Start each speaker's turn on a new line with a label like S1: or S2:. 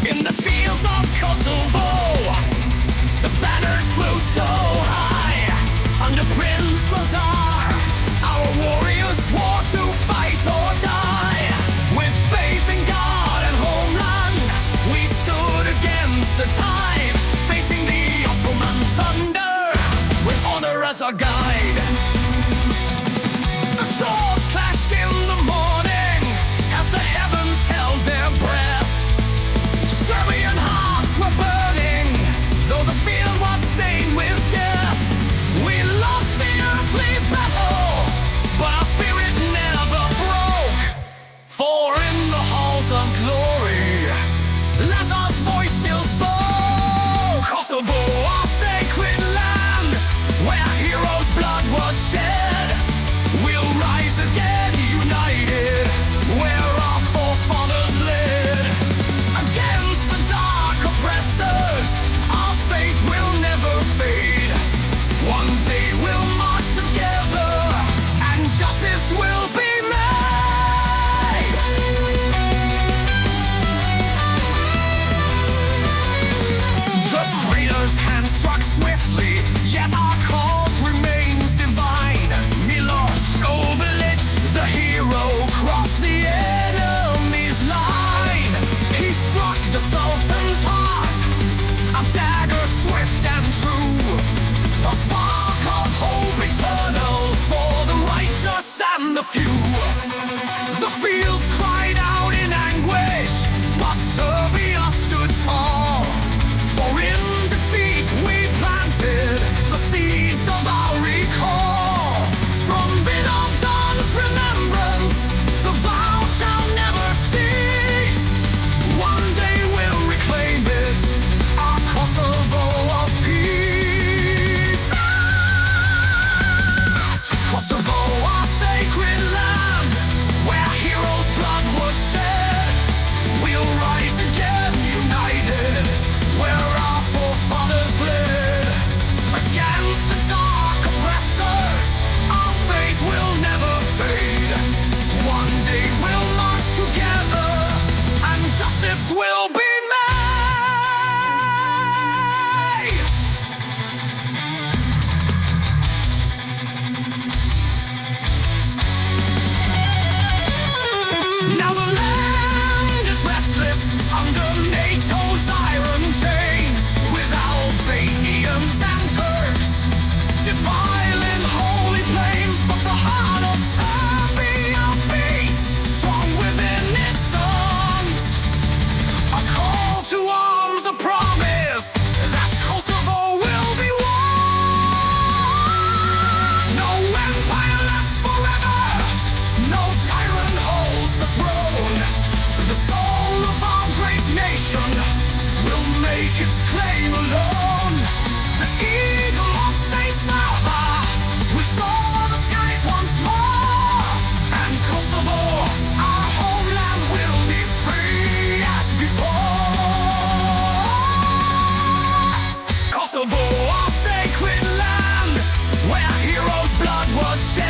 S1: In the fields of Kosovo, the banners flew so high. Under Prince Lazar, our warriors swore to fight or die. With faith in God and homeland, we stood against the tide, facing the Ottoman thunder, with honor as our guide. The swords clashed in the morning, as the heavens held their breath. Serbian hearts were burning, though the field was stained with death. We lost the earthly battle, but our spirit never broke. For in the halls of glory, Lazar's voice still spoke. Kosovo, our sacred land, where heroes' blood was shed. We'll rise again, united, where our forefathers bled. Against the dark oppressors, our faith will never fade. One day we'll march together, and justice will be made. The traitor's hand struck swiftly, yet our cause remains divine. Milosh Obilić, the hero, crossed the enemy's line. He struck the Sultan's heart, a dagger swift and true, a spark of hope eternal for the righteous and the few. The fields cried out in anguish, but Serbia stood tall. For in defeat we planted the seeds of our recall. From Vidovdan's remembrance, the vow shall never cease. One day we'll reclaim it, our Kosovo of peace. Kosovo, our sacred land, where heroes' blood was shed. We'll rise again, united, where our forefathers bled. Against the dark oppressors, our faith will never fade. One day we'll march together, and justice will be made. Now the land is restless under NATO's iron chains, with Albanians and Turks defiling holy plains. But the heart of Serbia beats strong within its songs, a call to arms, a promise that Kosovo will be one. No empire lasts forever, no tyrant holds the throne. The soul of our great nation will make its claim alone. The eagle of Saint Sava will soar the skies once more, and Kosovo, our homeland, will be free as before. Kosovo, our sacred land, where heroes' blood was shed.